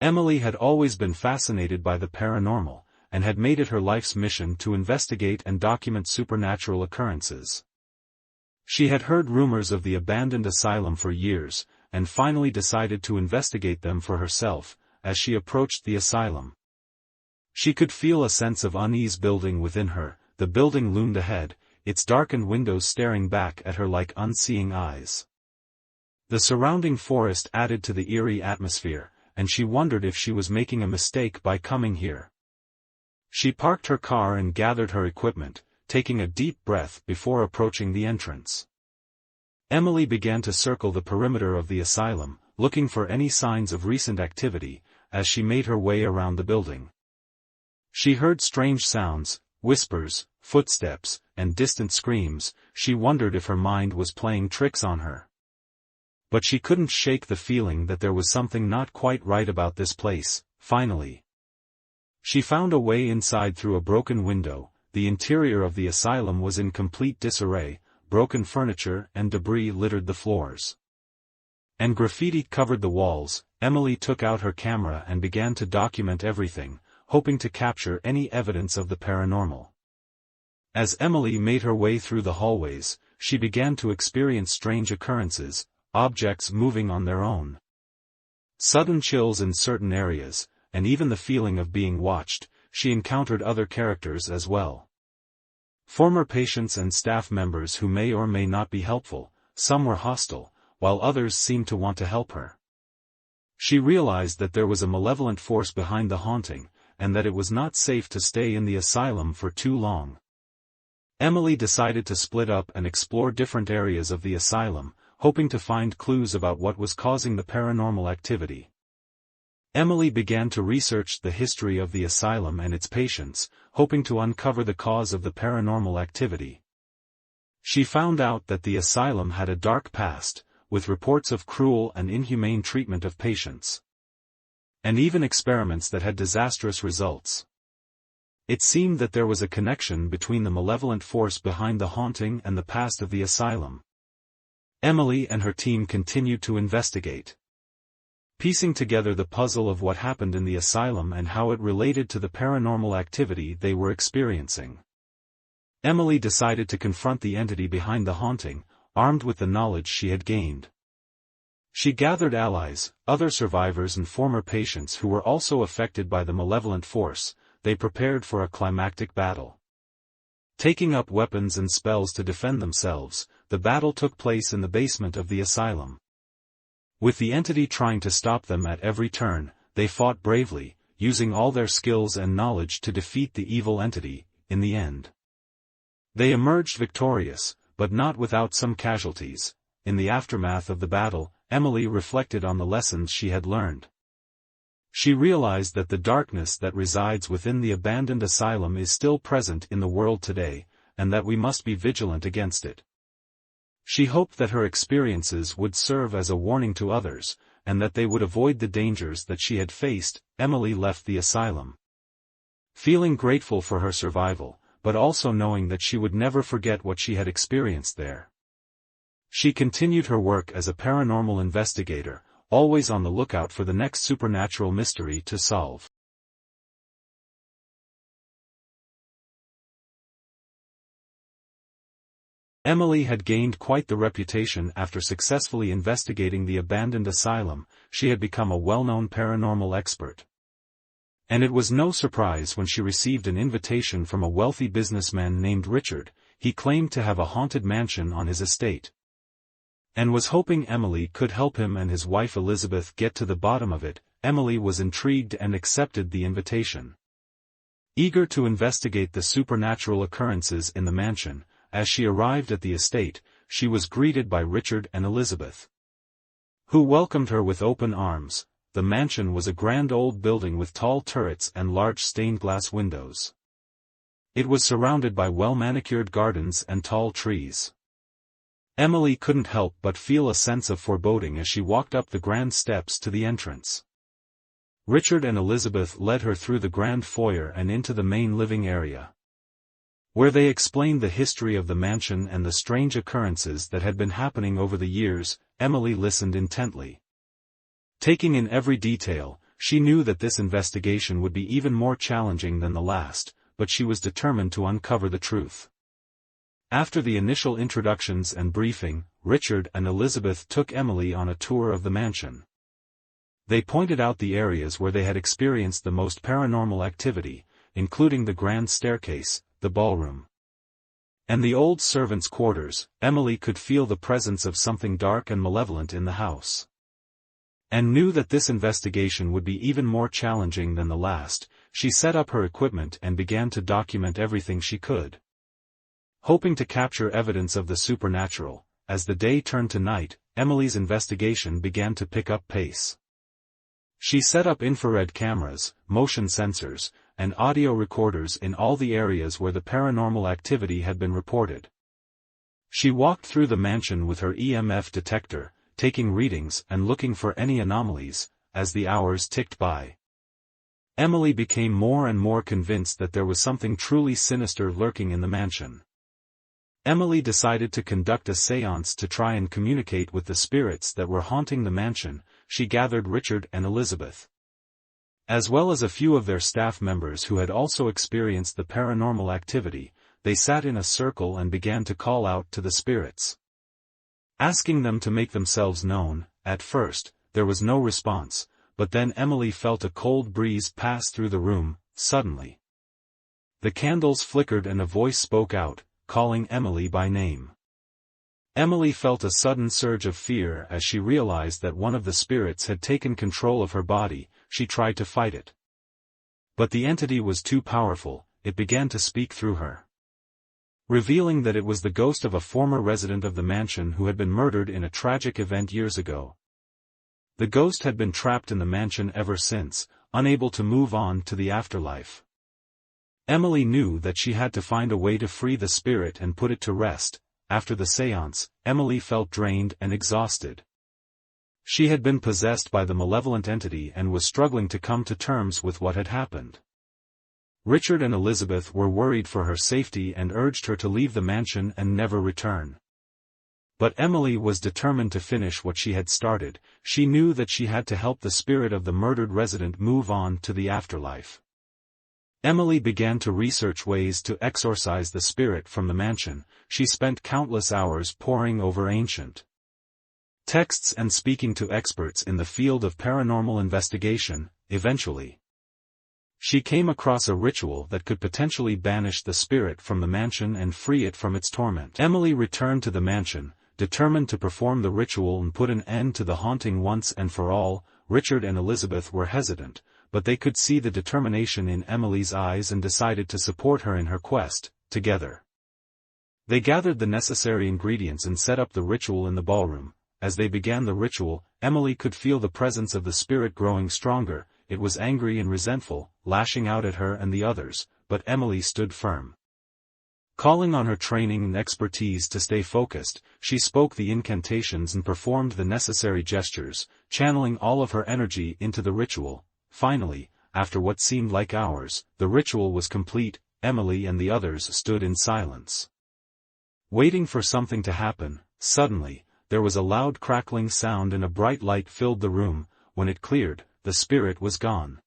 Emily had always been fascinated by the paranormal, and had made it her life's mission to investigate and document supernatural occurrences. She had heard rumors of the abandoned asylum for years, and finally decided to investigate them for herself. As she approached the asylum, she could feel a sense of unease building within her. The building loomed ahead, its darkened windows staring back at her like unseeing eyes. The surrounding forest added to the eerie atmosphere, and she wondered if she was making a mistake by coming here. She parked her car and gathered her equipment, taking a deep breath before approaching the entrance. Emily began to circle the perimeter of the asylum, looking for any signs of recent activity. As she made her way around the building, she heard strange sounds, whispers, footsteps, and distant screams. She wondered if her mind was playing tricks on her. But she couldn't shake the feeling that there was something not quite right about this place. Finally, she found a way inside through a broken window. The interior of the asylum was in complete disarray. Broken furniture and debris littered the floors, and graffiti covered the walls. Emily took out her camera and began to document everything, hoping to capture any evidence of the paranormal. As Emily made her way through the hallways, she began to experience strange occurrences, objects moving on their own, sudden chills in certain areas, and even the feeling of being watched. She encountered other characters as well. Former patients and staff members who may or may not be helpful. Some were hostile, while others seemed to want to help her. She realized that there was a malevolent force behind the haunting, and that it was not safe to stay in the asylum for too long. Emily decided to split up and explore different areas of the asylum, hoping to find clues about what was causing the paranormal activity. Emily began to research the history of the asylum and its patients, hoping to uncover the cause of the paranormal activity. She found out that the asylum had a dark past, with reports of cruel and inhumane treatment of patients, and even experiments that had disastrous results. It seemed that there was a connection between the malevolent force behind the haunting and the past of the asylum. Emily and her team continued to investigate, piecing together the puzzle of what happened in the asylum and how it related to the paranormal activity they were experiencing. Emily decided to confront the entity behind the haunting, armed with the knowledge she had gained. She gathered allies, other survivors and former patients who were also affected by the malevolent force. They prepared for a climactic battle. Taking up weapons and spells to defend themselves, the battle took place in the basement of the asylum. With the entity trying to stop them at every turn, they fought bravely, using all their skills and knowledge to defeat the evil entity. In the end, they emerged victorious, but not without some casualties. In the aftermath of the battle, Emily reflected on the lessons she had learned. She realized that the darkness that resides within the abandoned asylum is still present in the world today, and that we must be vigilant against it. She hoped that her experiences would serve as a warning to others, and that they would avoid the dangers that she had faced. Emily left the asylum, feeling grateful for her survival, but also knowing that she would never forget what she had experienced there. She continued her work as a paranormal investigator, always on the lookout for the next supernatural mystery to solve. Emily had gained quite the reputation after successfully investigating the abandoned asylum. She had become a well-known paranormal expert. And it was no surprise when she received an invitation from a wealthy businessman named Richard. He claimed to have a haunted mansion on his estate, and was hoping Emily could help him and his wife Elizabeth get to the bottom of it. Emily was intrigued and accepted the invitation. Eager to investigate the supernatural occurrences in the mansion, as she arrived at the estate, she was greeted by Richard and Elizabeth, who welcomed her with open arms. The mansion was a grand old building with tall turrets and large stained-glass windows. It was surrounded by well-manicured gardens and tall trees. Emily couldn't help but feel a sense of foreboding as she walked up the grand steps to the entrance. Richard and Elizabeth led her through the grand foyer and into the main living area, where they explained the history of the mansion and the strange occurrences that had been happening over the years. Emily listened intently, taking in every detail. She knew that this investigation would be even more challenging than the last, but she was determined to uncover the truth. After the initial introductions and briefing, Richard and Elizabeth took Emily on a tour of the mansion. They pointed out the areas where they had experienced the most paranormal activity, including the grand staircase, the ballroom, and the old servants' quarters. Emily could feel the presence of something dark and malevolent in the house, and knew that this investigation would be even more challenging than the last. She set up her equipment and began to document everything she could, hoping to capture evidence of the supernatural. As the day turned to night, Emily's investigation began to pick up pace. She set up infrared cameras, motion sensors, and audio recorders in all the areas where the paranormal activity had been reported. She walked through the mansion with her EMF detector, taking readings and looking for any anomalies. As the hours ticked by, Emily became more and more convinced that there was something truly sinister lurking in the mansion. Emily decided to conduct a séance to try and communicate with the spirits that were haunting the mansion. She gathered Richard and Elizabeth, as well as a few of their staff members who had also experienced the paranormal activity. They sat in a circle and began to call out to the spirits, asking them to make themselves known. At first, there was no response, but then Emily felt a cold breeze pass through the room. Suddenly, the candles flickered and a voice spoke out, calling Emily by name. Emily felt a sudden surge of fear as she realized that one of the spirits had taken control of her body. She tried to fight it, but the entity was too powerful. It began to speak through her, revealing that it was the ghost of a former resident of the mansion who had been murdered in a tragic event years ago. The ghost had been trapped in the mansion ever since, unable to move on to the afterlife. Emily knew that she had to find a way to free the spirit and put it to rest. After the séance, Emily felt drained and exhausted. She had been possessed by the malevolent entity and was struggling to come to terms with what had happened. Richard and Elizabeth were worried for her safety and urged her to leave the mansion and never return. But Emily was determined to finish what she had started. She knew that she had to help the spirit of the murdered resident move on to the afterlife. Emily began to research ways to exorcise the spirit from the mansion. She spent countless hours poring over ancient texts and speaking to experts in the field of paranormal investigation. Eventually, she came across a ritual that could potentially banish the spirit from the mansion and free it from its torment. Emily returned to the mansion, determined to perform the ritual and put an end to the haunting once and for all. Richard and Elizabeth were hesitant, but they could see the determination in Emily's eyes and decided to support her in her quest. Together, they gathered the necessary ingredients and set up the ritual in the ballroom. As they began the ritual, Emily could feel the presence of the spirit growing stronger. It was angry and resentful, lashing out at her and the others, but Emily stood firm. Calling on her training and expertise to stay focused, she spoke the incantations and performed the necessary gestures, channeling all of her energy into the ritual. Finally, after what seemed like hours, the ritual was complete. Emily and the others stood in silence, waiting for something to happen. Suddenly, there was a loud crackling sound and a bright light filled the room. When it cleared, the spirit was gone.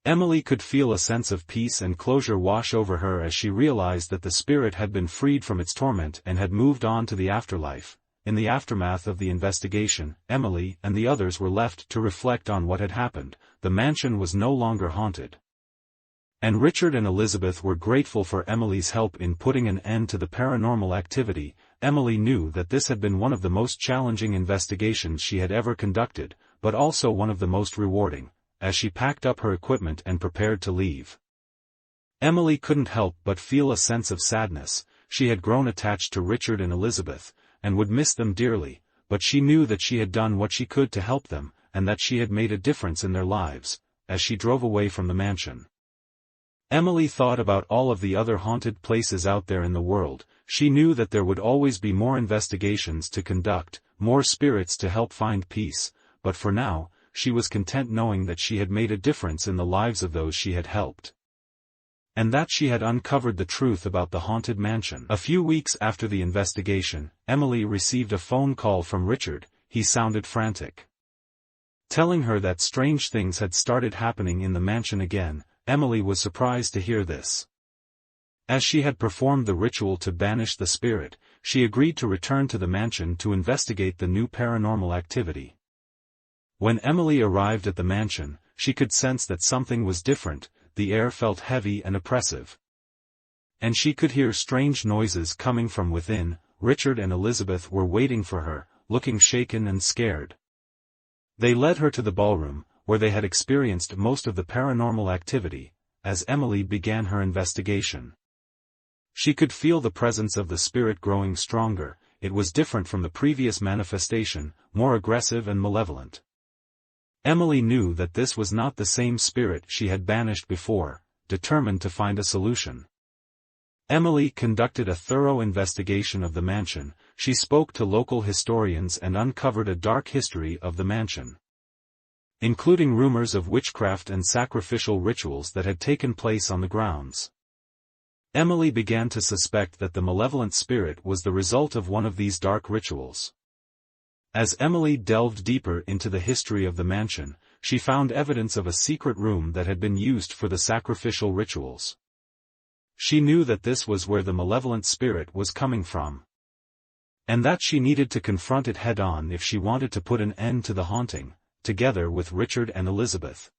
Emily could feel a sense of peace and closure wash over her as she realized that the spirit had been freed from its torment and had moved on to the afterlife. In the aftermath of the investigation, Emily and the others were left to reflect on what had happened. The mansion was no longer haunted, and Richard and Elizabeth were grateful for Emily's help in putting an end to the paranormal activity. Emily knew that this had been one of the most challenging investigations she had ever conducted, but also one of the most rewarding. As she packed up her equipment and prepared to leave, Emily couldn't help but feel a sense of sadness. She had grown attached to Richard and Elizabeth, and would miss them dearly, but she knew that she had done what she could to help them, and that she had made a difference in their lives. As she drove away from the mansion, Emily thought about all of the other haunted places out there in the world. She knew that there would always be more investigations to conduct, more spirits to help find peace, but for now, she was content knowing that she had made a difference in the lives of those she had helped, and that she had uncovered the truth about the haunted mansion. A few weeks after the investigation, Emily received a phone call from Richard. He sounded frantic, telling her that strange things had started happening in the mansion again. Emily was surprised to hear this. As she had performed the ritual to banish the spirit, she agreed to return to the mansion to investigate the new paranormal activity. When Emily arrived at the mansion, she could sense that something was different. The air felt heavy and oppressive. And she could hear strange noises coming from within. Richard and Elizabeth were waiting for her, looking shaken and scared. They led her to the ballroom, where they had experienced most of the paranormal activity. As Emily began her investigation, she could feel the presence of the spirit growing stronger. It was different from the previous manifestation, more aggressive and malevolent. Emily knew that this was not the same spirit she had banished before. Determined to find a solution, Emily conducted a thorough investigation of the mansion. She spoke to local historians and uncovered a dark history of the mansion, including rumors of witchcraft and sacrificial rituals that had taken place on the grounds. Emily began to suspect that the malevolent spirit was the result of one of these dark rituals. As Emily delved deeper into the history of the mansion, she found evidence of a secret room that had been used for the sacrificial rituals. She knew that this was where the malevolent spirit was coming from, and that she needed to confront it head-on if she wanted to put an end to the haunting. Together with Richard and Elizabeth,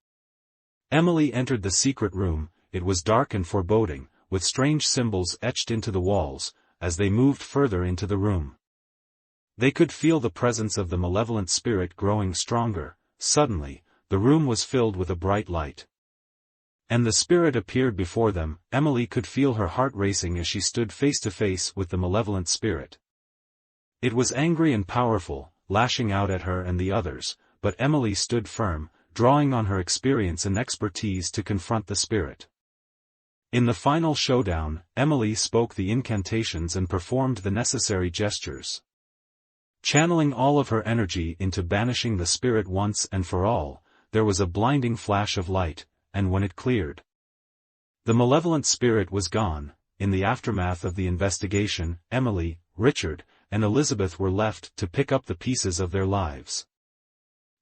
Emily entered the secret room. It was dark and foreboding, with strange symbols etched into the walls. As they moved further into the room, they could feel the presence of the malevolent spirit growing stronger. Suddenly, the room was filled with a bright light, and the spirit appeared before them. Emily could feel her heart racing as she stood face to face with the malevolent spirit. It was angry and powerful, lashing out at her and the others, but Emily stood firm, drawing on her experience and expertise to confront the spirit. In the final showdown, Emily spoke the incantations and performed the necessary gestures, channeling all of her energy into banishing the spirit once and for all. There was a blinding flash of light, and when it cleared, the malevolent spirit was gone. In the aftermath of the investigation, Emily, Richard, and Elizabeth were left to pick up the pieces of their lives.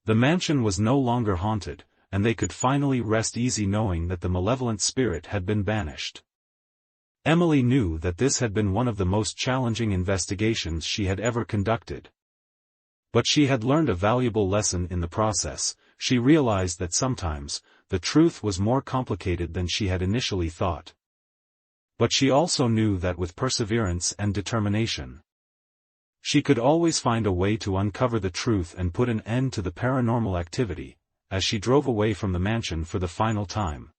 The mansion was no longer haunted, and they could finally rest easy knowing that the malevolent spirit had been banished. Emily knew that this had been one of the most challenging investigations she had ever conducted. But she had learned a valuable lesson in the process. She realized that sometimes, the truth was more complicated than she had initially thought. But she also knew that with perseverance and determination, she could always find a way to uncover the truth and put an end to the paranormal activity. As she drove away from the mansion for the final time,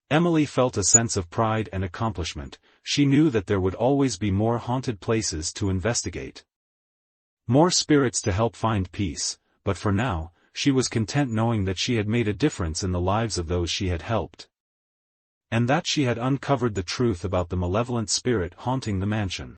Emily felt a sense of pride and accomplishment. She knew that there would always be more haunted places to investigate, more spirits to help find peace, but for now, she was content knowing that she had made a difference in the lives of those she had helped, and that she had uncovered the truth about the malevolent spirit haunting the mansion.